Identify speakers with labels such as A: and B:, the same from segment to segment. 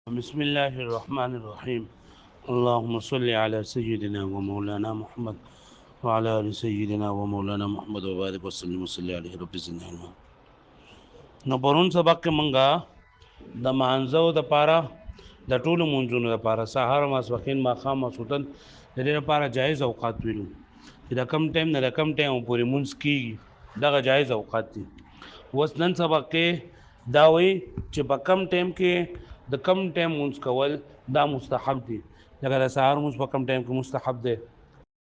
A: بسم الله الرحمن الرحيم. اللهم صل على سيدنا ومولانا محمد وعلى آل سيدنا ومولانا محمد وبارك وسلم وصلي عليه رب زدنا علما. نو پرون سبق کې مونږه د مانځو د پاره د ټولو مونځونو د پاره سحر ماسپښین ماښام ماسخوتن د دې لپاره جایز اوقات ویلو چې د کم ټایم نه د کم ټایم پورې مونځ کیږي دغه جایز اوقات دي. اوس نن سبق کې دا وایي چې په کم ټایم کې د کم ټایم مونځ کول دا مستحب دي. لکه د سهار مونځ په کم ټایم کې مستحب دی،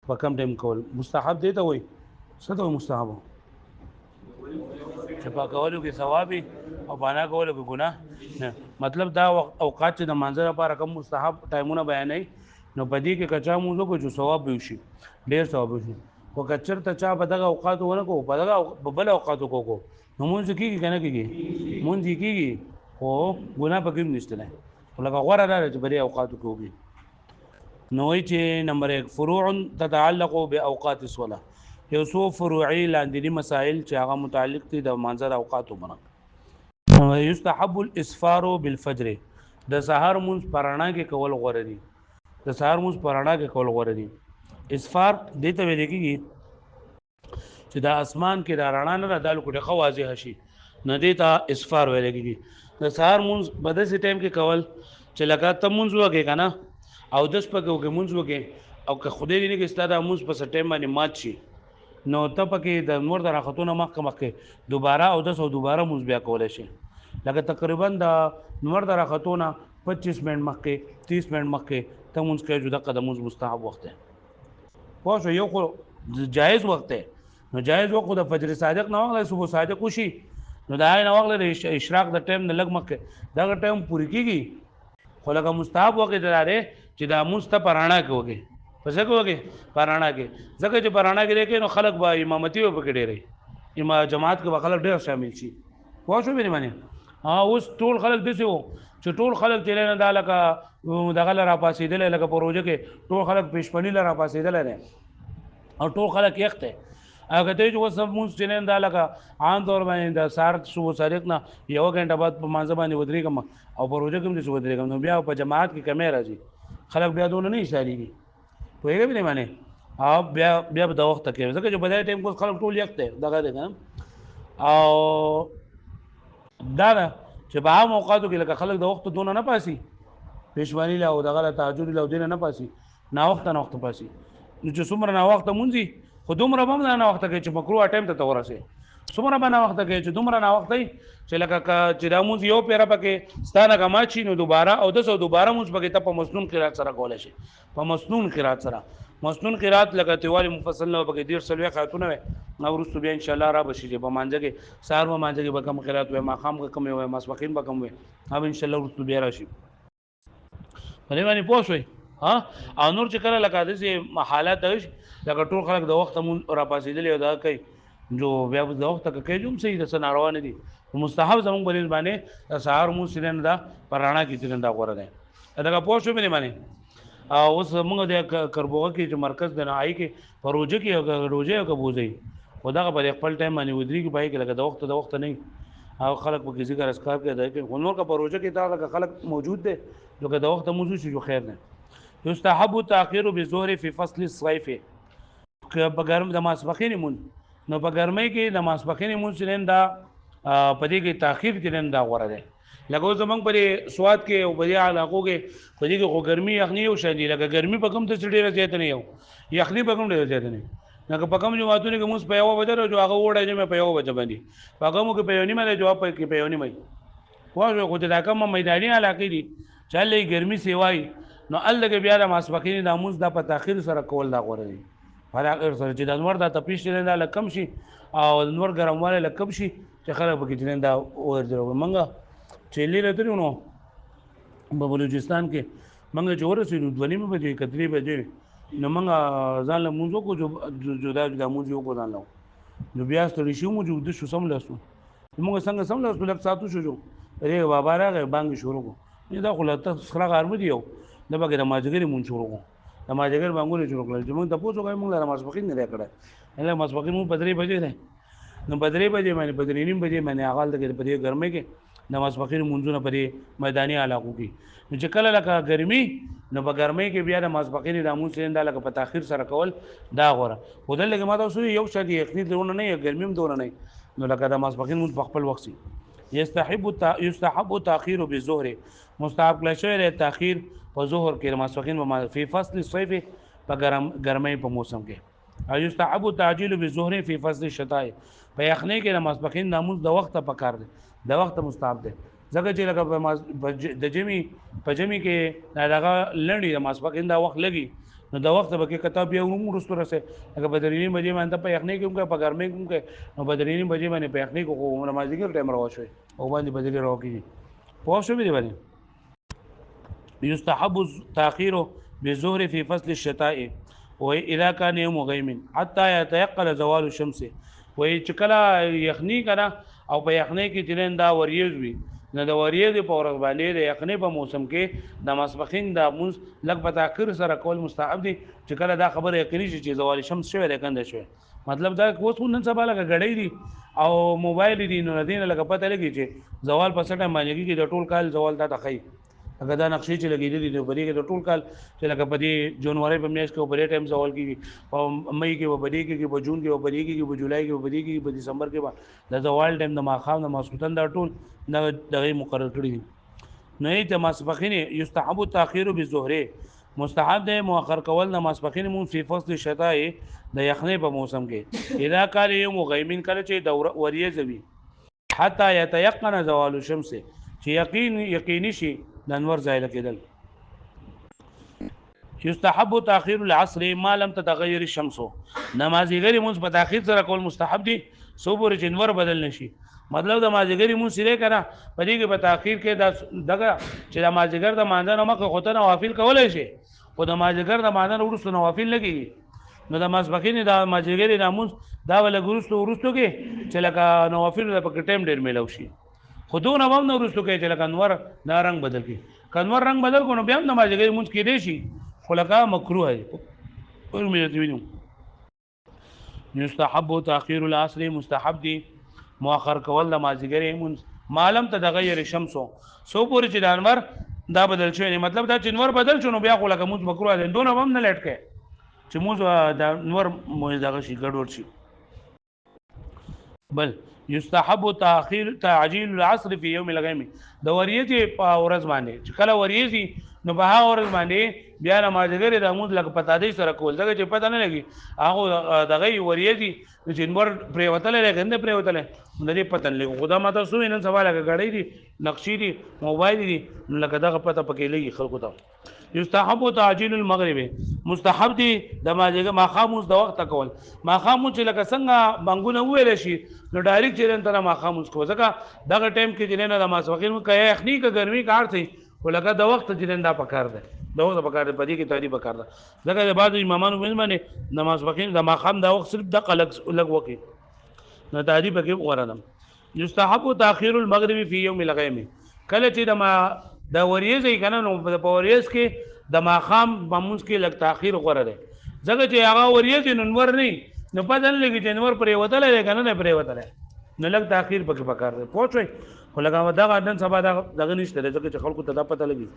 A: په کم ټایم کول مستحب دی ته وایي څه ته وایي مستحب چې په کولو کې ثواب او بانا کولو کې ګناه نه. مطلب دا اوقات چې د مانځه لپاره کم مستحب ټایمونه بیانوي نو په دې کې کچا مونځ وکړو چې ثواب به وشي، ډېر ثواب وشي. خو که چېرته چا په دغه اوقاتو ونه کړو په دغه بل اوقاتو کو نو مونځ کېږي که نه کېږي؟ مونځ کېږي خو ګناه پکې هم نشته دی. خو لکه غوره دا ده چې په دې اوقاتو کې وکړي. نو وایي چې نمبر 1 فروع تتعلق باوقات الصلاه، یو څو فروعي لاندیني مسائل چې هغه متعلق دي د مانځه د اوقاتو باندې. یستحب الاسفار بالفجر، د سحر مونځ په رڼا کې کول غوره دي. د سحر مونځ په رڼا کې کول غوره دي. اسفار دې ته ویل کېږي چې د اسمان کې د رڼا نه د لکوټه خو واضح شي نه دې ته اسفار ویل کېږي. د سحر مونځ په داسې ټایم کې کول چې لکه ته مونځ وکې که نه او دس پکې وکې مونځ وکې او که خدای دې نه کړي ستا دا مونځ په څه ټایم باندې مات شي نو ته پکې د نور د راختونه مخکې دوباره او دس او دوباره مونځ بیا کولی شي. لکه تقریبا د نور د راختونه 25 منټ مخکې 30 منټ مخکې ته مونځ کوي چې دغه د مونځ مستحب وخت دی. پوه شو؟ یو خو جایز وخت دی. نو جایز وخت د فجر صادق نه واغله صبح صادق وشي نو دا نه واغله د اشراق د ټایم نه لږ مخکې دغه ټایم پوری کیږي. خو لکه مستحب وخت دی چې دا مونځ ته په رڼا کې وکړي. په څه کې وکړي؟ په رڼا کې. ځکه چې په رڼا کې دی نو خلک به امامتي به پکې ډېری جماعت کې به خلک ډېر شامل شي. پوه شو مې معنی؟ اوس ټول خلک داسې وو چې ټول خلک چې نه دا لکه دغه له راپاسېدلی لکه په روژه کې ټول خلک پېشپني له راپاسېدلی دی او ټول خلک یخ دی. او که ته چې اوس مونځ چې نه دا لکه عام طور باندې د سهار صبح صادق نه یوه ګنټه بعد په مانځه باندې ودرېږم او په روژه کې هم داسې ودرېږم نو بیا په جماعت کې کمی راځي، خلک بیا دونه نه اشارېږي. پوهېږې مې معنی؟ او بیا به د وخته کوي ځکه چې په دغه ټایم کې خلک ټول یخ دی دغه دی که نه. او دا ده چې په عام اوقاتو کې لکه خلک د وخته دونه نه پاسي پېشواني له او دغه له تهجد له او دې نه پاسي ناوخته پاسي نو چې څومره ناوخته مونځي خو دومره به هم نه ناوخته کوي چې مکروه ټایم ته ورسې. څومره به ناوخته کوي چې دومره ناوخته وي چې لکه چې دا مونځ یو پیره پکې ستا نه کمات شي نو دوباره او دس او دوباره مونځ پکې ته په مسنون قرات سره کولی شي. په مسنون قرات سره مسنون قرات لکه تیوالي مفصل نه پکې 150 آیتونه وي او وروسته بیا انشاءالله را به شي چې په مانځه کې سهار په مانځه کې به کم قرات وي ماښام به کم وي ماسپښین به کم وي هم انشاءالله وروسته بیا را شي. په دې باندې پوه شوئ؟ او نور چې کله لکه داسې حالات دغه شي لکه ټول خلک د وخته مونځ راپاسېدلي او دغه کوي جو بیا د وخته که کوي جو هم صحیح ده څه ناروا نه دي. مستحب زمونږ په دې باندې د سهار مونځ چې دی نه دا په رڼا کې چې دی دا غوره دی. دغه پوه شو مې باندې. اوس موږ د کربوغه کې چې مرکز د نهایي کې په روژه کې روژه او که بوځئ خو دغه په خپل ټایم باندې ودرېږي پای کې لکه د وخته نه او خلک پکې ذکر اذکار کوي دا کوي. خو نور که په روژه کې دا لکه خلک موجود دی لکه د وخته مونځ وشي جو خیر دی. یستحب تاخیر بالظهر فی فصل الصيف، که په ګرم د ماسپښین مونځ نو په ګرمۍ کې د ماسپښین مونځ چې دا په دې کې تاخیر چې دا غوره دی. لکه اوس زمونږ په سواد کې او په دې علاقو کې په دې کې خو ګرمي یخني یو شان دي لکه ګرمي په کوم ته ډېره زیاته نه یو یخني په کوم ډېره زیاته نه لکه په کوم جماعتونو کې مونځ په یوه بجه جو هغه وړه جمع په یوه بجه باندې په کومو کې په یو نیمه دی جواب کې په یو نیمه پوه شو. خو چې دا کومه میداني علاقې دي چې هلته ګرمي سیوایي نو هلته بیا د ماسپښین د مونځ دا په تاخیر سره کول دا غوره دی. هغه سره چې د انور دا تپیش چې دا لکم شي او د نور ګرمواله لکم شي چې خلک پکې چې دا ورځو منګه چې لیره ترې نو په بلوچستان کې منګه چې ورسېدو 2:30 بجې 3 بجې نو منګه ځان له مونځ وکړو جدا مونځ وکړو ځان له نو بیا ستړي شو مونږ د شو سملاسو موږ څنګه سملاسو لږ ساتو شو ری بابا راغی بانګ شروع کو دا خو له تخرا غارم دی یو د بګه د ماجګری مونږ شروع کو د ماجګر بانګونه شروع کړل چې موږ ته پوښتنه کوي موږ له ماسپښین نه کړه اله ماسپښین مو 3 بجې ده نو 3 بجې باندې 3:30 بجې باندې اغال د په دې ګرمه کې د ماسپخین مونځونه په دې میداني علاقو کې نو چې کله لکه ګرمي نو په ګرمۍ کې بیا د ماسپخین د مونځ دا لکه په تاخير سره کول دا غوره خو دلته ما تاسو یو شاته یخني دونه نه ګرمي هم دونه نه نو لکه د ماسپخین مونځ په خپل وخت يستحب تاخير بالظهر مستحب کله شوی د تاخير په ظهر کې ماسپخین په فصل الصيف په ګرمۍ په موسم کې او يستحب تعجيل بالظهر في فصل الشتاء په یخنۍ کې د ماسپخین د مونځ د وخت په کار دی د وخت مستحب دی ځکه چې لکه د جمی په جمی کې دغه لړۍ د ماسپخین دا وخت لګي نو د وخت به کې کتاب یو ورستو رسه لکه بدرینی بجې باندې په یخنۍ کې هم په ګرمۍ کې هم نو بدرینی بجې باندې په یخنۍ کې خو نمازګر ټایم راوښوي او باندې بدري راوکړي پوه شو دی باندې يستحب تاخير بالظهر في فصل الشتاء واذا كان يوم غيم حتى يتيقن زوال الشمس وای چې کله یخني کنه او په یخنۍ کې چې دا وریځ وي نو د وریځ په ورځ باندې د یخنۍ په موسم کې د ماسپخین د مونځ لږ په تاخير سره کول مستحب دي چې کله دا خبره یقیني شي چې زوال شمس شوی د کنده شوی مطلب دا اوس نن سبا لګ غړې دي او موبایل دي نو دین لګ پته لګي چې زوال په سټه باندې کې د ټول کال زوال دا تخی اګه دا نقشې چې لګېدلې دي په دې کې د ټول کال چې لکه په دې جنوري په میاشت کې په دې ټایم زوال کېږي په مئی کې په دې کې په جون کې په دې کې په جولای کې په دې کې په دسمبر کې د زوال ټایم د ماخام د ماسوتن دا ټول دغه مقرر کړی دي نو یې د ماسپخین یستحب تاخير بالظهر مستحب ده مؤخر کول د ماسپخین مون فی فصل الشتاء د یخنۍ په موسم کې اذا کال یوم غیمین کله چې دوره وریځ وي حتی يتيقن زوال الشمس چې یقیني شي د انور زایل کېدل يستحب تاخير العصر ما لم تتغير الشمس نمازګری مونږ په تاخير سره کول مستحب دي صبح جنور بدل نشي مطلب د مازګری مونږ سره کنه په دې کې په تاخير کې دغه چې د مازګر د مانځنه مخه خوته نوافل کولای شي او د مازګر د مانځنه ورسره نوافل لګي نو د ماسپخین د مازګری ناموز دا ول ورستو کې چې لکه نوافل په ټیم ډیر ملو شي خودونه هم نو ورستو کې چې لکه انور دا رنگ بدل کی کنور رنگ بدل کو نو بیا هم نمازګری مونږ کې دی شي خو لکه مکروه دی او مې ته وینم يستحب تاخير العصر مستحب دي مؤخر کول د مازګری مونږ معلوم تغیر الشمس سو پورې چې د انور دا بدل شوی مطلب دا چې انور بدل شونه بیا خو لکه مونږ مکروه دی دونه هم نه لټ کې چې مونږ د انور مونږ دغه شي ګډوډ شي بل يستحب تاخير تعجيل العصر في يوم الغيم د وریځ په ورځ باندې چې کله وریځ نو په هغه ورځ باندې بیا نمازګری د مونږ لکه پتا دی سره کول ځکه چې پتا نه لګي هغه دغه وریځ چې انور پرې وتل لګنده پرې وتل د دې پته نه لګي خدا ماته سو نن سوال غړې دي نقشې دي موبایل دي لکه دغه پته پکې لګي خلکو ته يستحب تعجيل المغرب مستحب دي د ماخاموس د وخت کول ماخاموس چې لکه څنګه بنګونه ویل شي نو ډایرکټ چې تر ماخاموس کو ځکه دغه ټایم کې چې نه د ماسوخین کې یخني کې ګرمي کار شي ولکه د وخت چې دا پکار ده د وخت پکار ده په دې کې تعریف پکار ده ځکه د بعض امامانو باندې د ماسوخین د ماخام د وخت صرف د لګ وکي نو تعریف کې وګورم يستحب تاخير المغرب في يوم الغيم کله چې د وریځ کنه نو په وریځ کې د ماخام بمونس کې لګ تاخير غوړه ده ځکه چې هغه وریځ ننور نه نو پدن لګي چې نور پرې وتل کنه نه پرې وتل نو لګ تاخير پکې پکار ده پوښوي خو لګا دا نن سبا دغه نشته ځکه چې خلکو ته دا پته لګي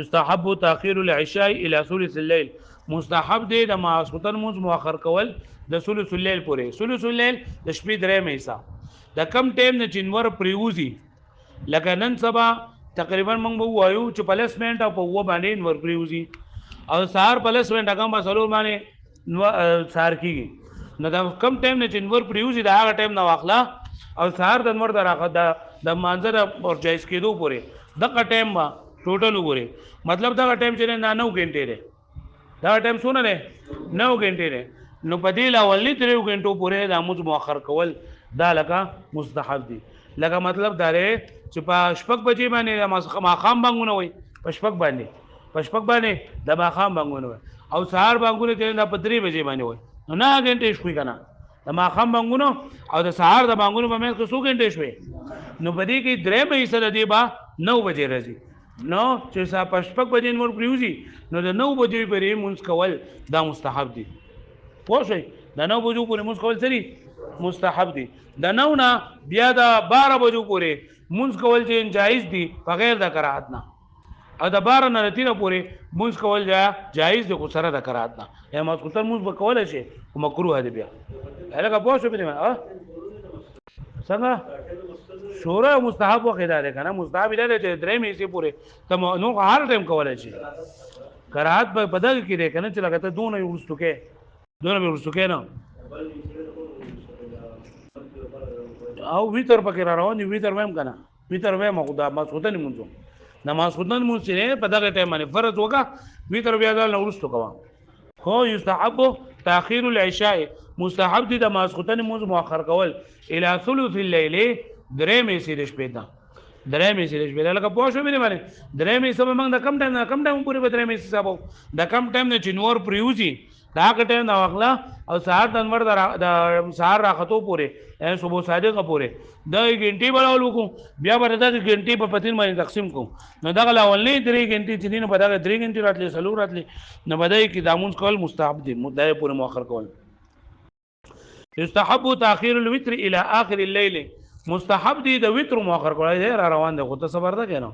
A: يستحب تاخير العشاء الى ثلث الليل مستحب دی د ماسوتن موږ مؤخر کول د ثلث الليل پورې ثلث الليل د شپې درې مېسا د کم ټیم نه چنور پریوزي لکه نن سبا تقریبا موږ وایو چې پلیسمنت او په و باندې ور پریوزي او سهار پلیسمنت هغه مسلو باندې نو سهار کیږي نو دا کم ټیم نه چنور پریوزي دا هغه ټیم نه واخلا او سهار د نور دراخه د مانځر او جایز کېدو پورې دغه ټیم ما ټوټل وګوري مطلب دا ټایم چې نه 9 غنټې ده دا ټایم څونه ده 9 غنټې ده نو په دې لاولې 3 غنټو پورې د موږ مؤخر کول دا لکه مستحب دي لکه مطلب دا لري چې په شپږ بجې باندې ماخام بانګونه وي په شپږ باندې د ماخام بانګونه وي او سهار بانګونه چې په 3 بجې باندې وي نو 9 غنټې شوي کنه د ماخام بانګونه او د سهار د بانګونو په منځ کې 100 غنټې شوي نو په دې کې درې مې سره دی با 9 بجې راځي نو چې سا پشپک بجې نور پریوزي نو د 9 بجې پرې مونږ کول دا مستحب دي پوه شئ د 9 بجو پورې مونږ کول سری مستحب دي د 9 نه بیا د 12 بجو پورې مونږ کول چې جایز دي بغیر د کراهت نه او د 12 نه 3 پورې مونږ کول جایز دي خو سره د کراهت نه یا ماسخوتن مونږ به کول شي او مکروه دي بیا هغه پوه شو به نه څنګه شورا مستحب وخت ده کنه مستحب ده چې درې میسي پورې ته نو هر ټیم کولای شي کراهت په بدل کې ده کنه چې لګته دونه ورستو کې دونه ورستو کې نه او ویتر پکې را روان دي ویتر ویم کنه ویتر ویم خدا ما سوتنی مونږ نماز خدن مونږ چې په دغه ټیم باندې فرض وکا ویتر بیا ځل ورستو کوه خو یستحب تاخير العشاء مستحب دي د نماز خدن مونږ مؤخر کول الى ثلث الليل درې مې سي رش پیدا درې مې سي رش پیدا لکه پوه شو مې باندې درې مې سم موږ د کم ټایم پورې به درې مې حساب د کم ټایم نه چنور پریوزي دا ټایم دا واخلا او سهار د انور د سهار راختو پورې صبح صادق پورې د غنټي بلول کو بیا به د غنټي په پتین باندې تقسیم کو نو دا اولنې 3 غنټي چې دین په دا 3 غنټي راتلې سلو راتلې نو بدای کی دامون کول مستحب دي مدای پورې مؤخر کول يستحب تاخير الوتر الى اخر الليل مستحب دي د وتر مؤخر کول دی را روان دی خو ته صبر ده کنه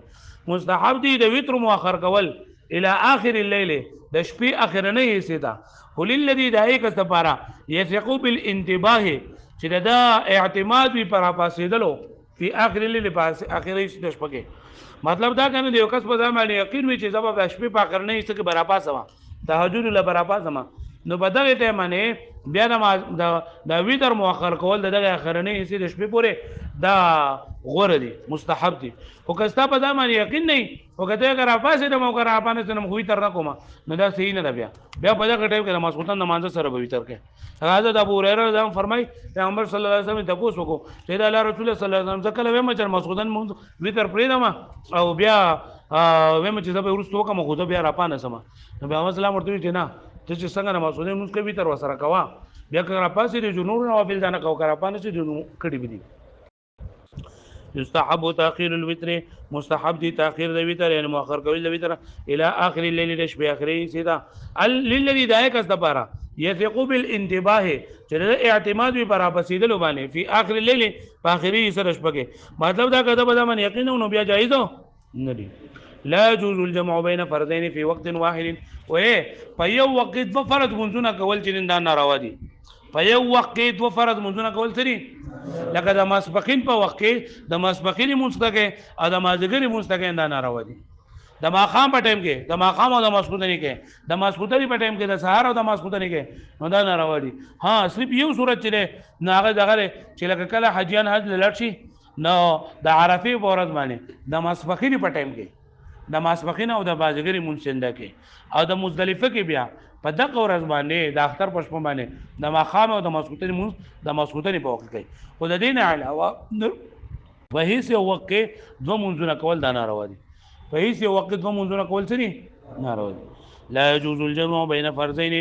A: مستحب دي د وتر مؤخر کول الى اخر الليل د شپې اخرنه یې سیدا وللذي دایک استفاره يثقوا بالانتباه چې دا اعتماد وی پر پاسېدلو په اخر الليل پاس اخري د شپې مطلب دا کنه د یو کس په ځان باندې یقین وي چې زما د شپې په اخرنه یې څخه برابر سما تهجد له برابر سما نو بدغه ټیم باندې بیا د ویتر مؤخر کول دغه اخرنه یې د شپې پورې دا غوړه دي مستحب دي او کستا په ځان باندې یقین نه او کته اگر افاسه د موقع را پانه سره خو ویتر نکوم نو دا صحیح نه بیا په دغه ټیم کې نماز خدان نماز سره به ویتر کې حضرت ابو هريره دا فرمای پیغمبر صلی الله علیه وسلم ته پوښتنه وکړه چې دا الله رسول صلی الله علیه وسلم ځکه ویم چې نماز خدان مونږ ویتر پرې او بیا ویم چې زبې ورستو کوم خو بیا را پانه سم نو بیا مسلمان ورته چې نه چې څنګه نماز خدای مونږ کوي تر وسره کوا بیا کړه پاسې د جنور نو بل ځنه کو کړه پانه چې جنو کړي بي يستحب تاخير الوتر مستحب دي تاخير د وتر یعنی مؤخر کول د وتر الى اخر الليل د شپې اخري سیدا للذي دایک استبارا يثق بالانتباه چې اعتماد به پر بسیدل باندې په اخر الليل په اخري سره شپه مطلب دا کده به من یقین نو بیا جایز نه دي لا يجوز الجمع بين فردين في وقت واحد و په یو وخت په فرض منځونه کول چې دا ناروا دي په یو وخت دو فرض منځونه کول سری لکه د ماسپخین په وخت کې د ماسپخین مونږ او د مازیګری مونږ دا ناروا دي د ماخام په ټایم کې د ماخام او د ماسخوتنی کې د ماسخوتنی په ټایم کې د سهار او د ماسخوتنی کې نو دا ناروا دي ها صرف یو صورت چې نه هغه دغه چې لکه کله حجیان حج لړ شي نو د عرفه په ورځ باندې د ماسپخین په ټایم کې د ماسپخین او د بازګری مونږ کې او د مزدلفه کې بیا په دغه ورځ باندې د اختر پښپ باندې د ماخام او د ماسخوتنی مونږ د ماسخوتنی په وخت کې او د دین علاوه په هیڅ یو وخت کې دوه منځونه کول دا ناروا دي په هیڅ یو وخت دوه منځونه کول څه ناروا دي لا يجوز الجمع بين فرضين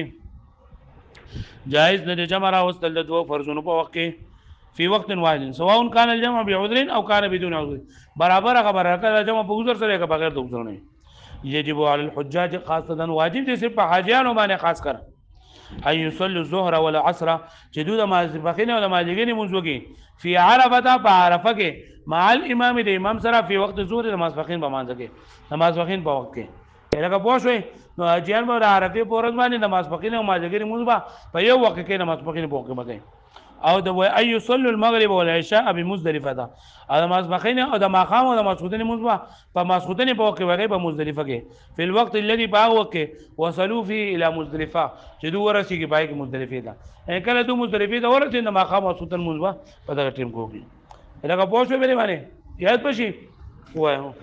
A: جائز نه جمع راوستل د دوه فرضونو په وخت کې في وقت واحد سواء كان الجمع بعذر او كان بدون عذر برابر خبره کړه جمع په عذر سره که بغیر د عذر نه يجب على الحجاج خاصه واجب دي صرف حاجیانو باندې خاص کر اي يصلي الظهر والعصر چې دوی د ماسپخین او د ماجیګری منځ وکي في عرفه په عرفه کې مع الامام د امام سره په وخت ظهر د ماسپخین په مانځ کې د ماسپخین په وخت کې لکه پوه شئ نو حاجیان به د عرفه په ورځ باندې د ماسپخین او ماجیګری منځ په یو وخت کې د ماسپخین په وخت کې او د اي يصلي المغرب والعشاء بمزدلفه دا او د ماسپخین او د ماخام او د ماسخوتنی منځ په ماسخوتنی په وخت کې په مزدلفه کې په الوقت الذي باغ وکه وصلوا فيه الى مزدلفه چې دوه ورسې کې پای کې مزدلفه دا کله دوه مزدلفه دا ورسې د ماخام او ماسخوتن منځ په دغه ټیم کوي لکه پوه شو به باندې یاد پشي وایو